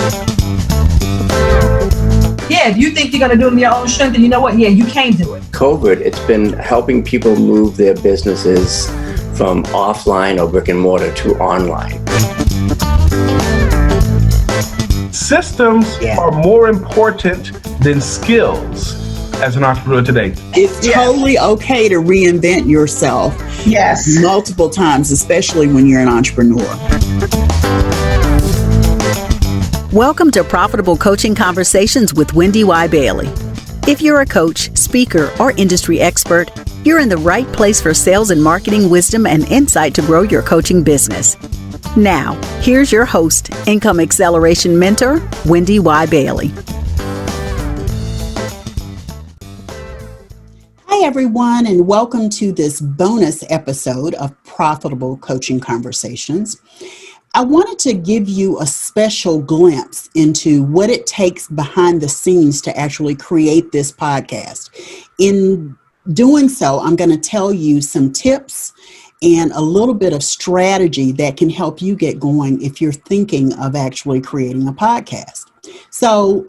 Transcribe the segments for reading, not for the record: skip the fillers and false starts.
Yeah, if you think you're going to do it in your own strength, then you know what? Yeah, you can do it. COVID, it's been helping people move their businesses from offline or brick and mortar to online. Systems are more important than skills as an entrepreneur today. It's totally okay to reinvent yourself multiple times, especially when you're an entrepreneur. Welcome to Profitable Coaching Conversations with WendyY Bailey. If you're a coach, speaker, or industry expert, you're in the right place for sales and marketing wisdom and insight to grow your coaching business. Now, here's your host, Income Acceleration Mentor, WendyY Bailey. Hi, everyone, and welcome to this bonus episode of Profitable Coaching Conversations. I wanted to give you a special glimpse into what it takes behind the scenes to actually create this podcast. In doing so, I'm going to tell you some tips and a little bit of strategy that can help you get going if you're thinking of actually creating a podcast. So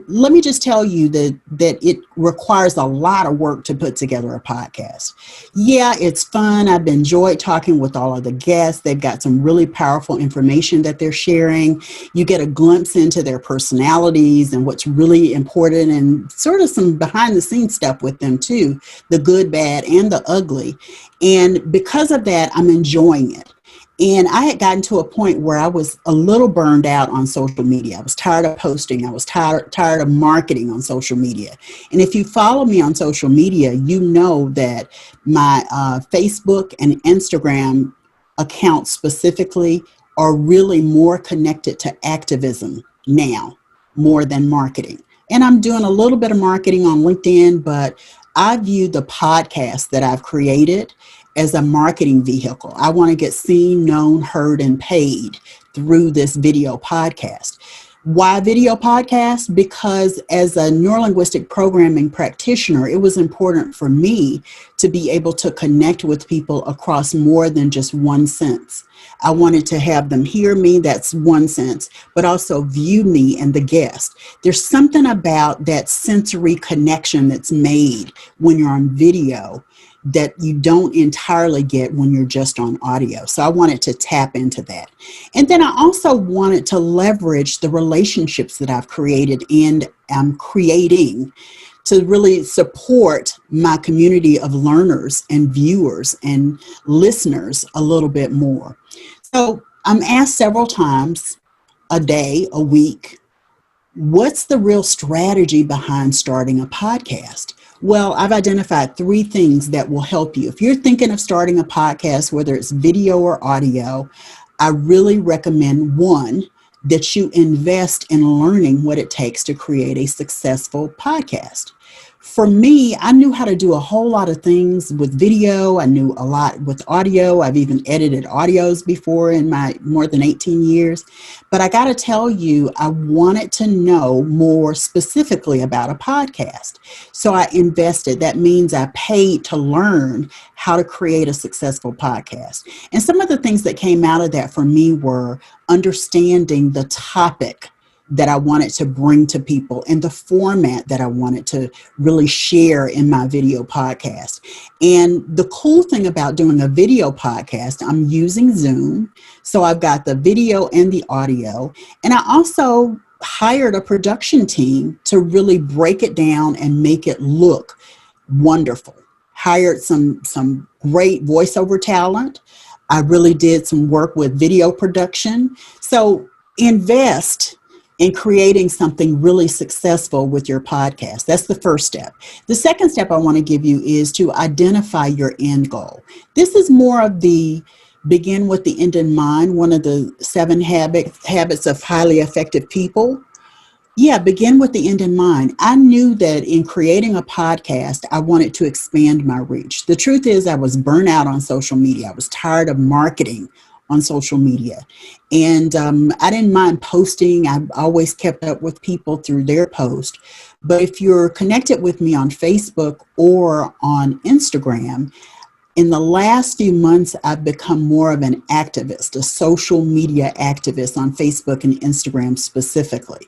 let me just tell you that it requires a lot of work to put together a podcast. Yeah, it's fun. I've enjoyed talking with all of the guests. They've got some really powerful information that they're sharing. You get a glimpse into their personalities and what's really important and sort of some behind the scenes stuff with them too, the good, bad, and the ugly. And because of that, I'm enjoying it. And I had gotten to a point where I was a little burned out on social media. I was tired of posting. I was tired of marketing on social media. And if you follow me on social media, you know that my Facebook and Instagram accounts specifically are really more connected to activism now, more than marketing. And I'm doing a little bit of marketing on LinkedIn, but I view the podcast that I've created as a marketing vehicle. I want to get seen, known, heard, and paid through this video podcast. Why video podcast? Because as a neurolinguistic programming practitioner, it was important for me to be able to connect with people across more than just one sense. I wanted to have them hear me, that's one sense, but also view me and the guest. There's something about that sensory connection that's made when you're on video that you don't entirely get when you're just on audio. So I wanted to tap into that. And then I also wanted to leverage the relationships that I've created and am creating to really support my community of learners and viewers and listeners a little bit more. So I'm asked several times a day, a week, what's the real strategy behind starting a podcast? Well, I've identified 3 things that will help you. If you're thinking of starting a podcast, whether it's video or audio, I really recommend, 1, that you invest in learning what it takes to create a successful podcast. For me, I knew how to do a whole lot of things with video. I knew a lot with audio. I've even edited audios before in my more than 18 years. But I got to tell you, I wanted to know more specifically about a podcast. So I invested. That means I paid to learn how to create a successful podcast. And some of the things that came out of that for me were understanding the topic that I wanted to bring to people and the format that I wanted to really share in my video podcast. And the cool thing about doing a video podcast, I'm using Zoom. So I've got the video and the audio. And I also hired a production team to really break it down and make it look wonderful. Hired some great voiceover talent. I really did some work with video production. So invest in creating something really successful with your podcast. That's the first step. The second step I want to give you is to identify your end goal. This is more of the begin with the end in mind, one of the 7 habits of highly effective people. Yeah, begin with the end in mind. I knew that in creating a podcast, I wanted to expand my reach. The truth is I was burnt out on social media. I was tired of marketing on social media. And I didn't mind posting. I've always kept up with people through their post. But if you're connected with me on Facebook or on Instagram, In the last few months, I've become more of an activist, a social media activist on Facebook and Instagram specifically.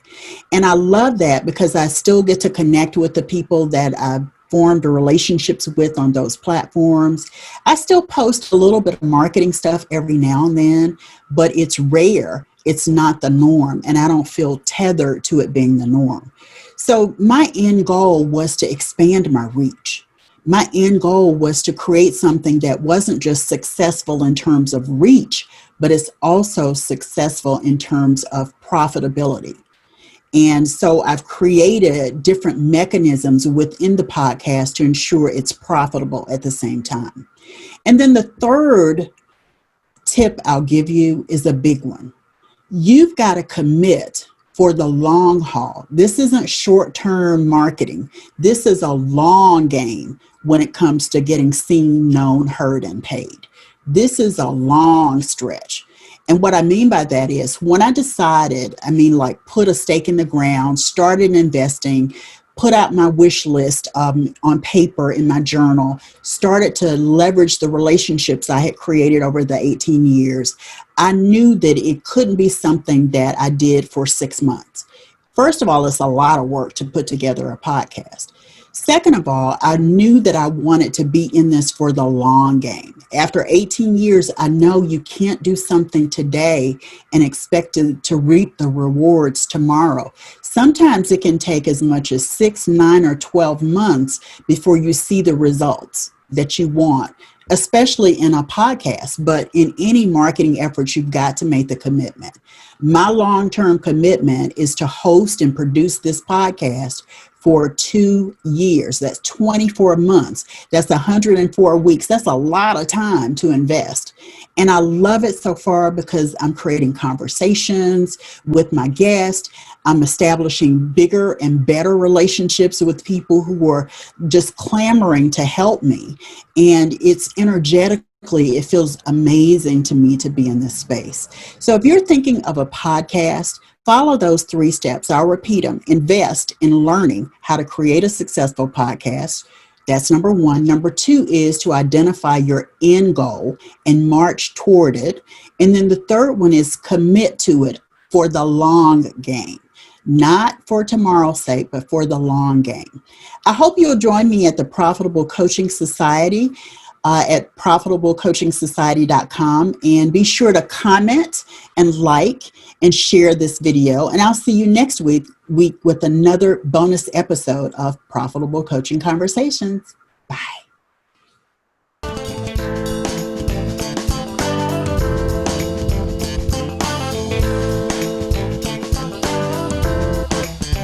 And I love that because I still get to connect with the people that I've formed relationships with on those platforms. I still post a little bit of marketing stuff every now and then, but it's rare. It's not the norm, and I don't feel tethered to it being the norm. So my end goal was to expand my reach. My end goal was to create something that wasn't just successful in terms of reach, but it's also successful in terms of profitability. And so I've created different mechanisms within the podcast to ensure it's profitable at the same time. And then the third tip I'll give you is a big one. You've got to commit for the long haul. This isn't short-term marketing. This is a long game when it comes to getting seen, known, heard, and paid. This is a long stretch. And what I mean by that is when I decided, put a stake in the ground, started investing, put out my wish list on paper in my journal, started to leverage the relationships I had created over the 18 years, I knew that it couldn't be something that I did for 6 months. First of all, it's a lot of work to put together a podcast. Second of all, I knew that I wanted to be in this for the long game. After 18 years, I know you can't do something today and expect to reap the rewards tomorrow. Sometimes it can take as much as 6, 9, or 12 months before you see the results that you want, especially in a podcast. But in any marketing efforts, you've got to make the commitment. My long-term commitment is to host and produce this podcast for 2 years. That's 24 months. That's 104 weeks. That's a lot of time to invest. And I love it so far because I'm creating conversations with my guests. I'm establishing bigger and better relationships with people who are just clamoring to help me. And it's energetically, it feels amazing to me to be in this space. So if you're thinking of a podcast, follow those 3 steps. I'll repeat them. Invest in learning how to create a successful podcast. That's number 1. Number 2 is to identify your end goal and march toward it. And then the third one is commit to it for the long game. Not for tomorrow's sake, but for the long game. I hope you'll join me at the Profitable Coaching Society at profitablecoachingsociety.com, and be sure to comment and like and share this video. And I'll see you next week with another bonus episode of Profitable Coaching Conversations. Bye.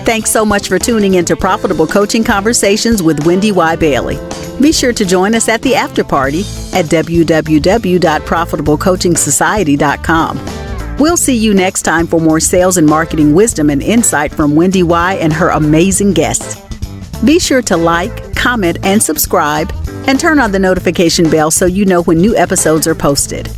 Thanks so much for tuning into Profitable Coaching Conversations with WendyY Bailey. Be sure to join us at the after party at www.profitablecoachingsociety.com. We'll see you next time for more sales and marketing wisdom and insight from WendyY and her amazing guests. Be sure to like, comment, and subscribe, and turn on the notification bell so you know when new episodes are posted.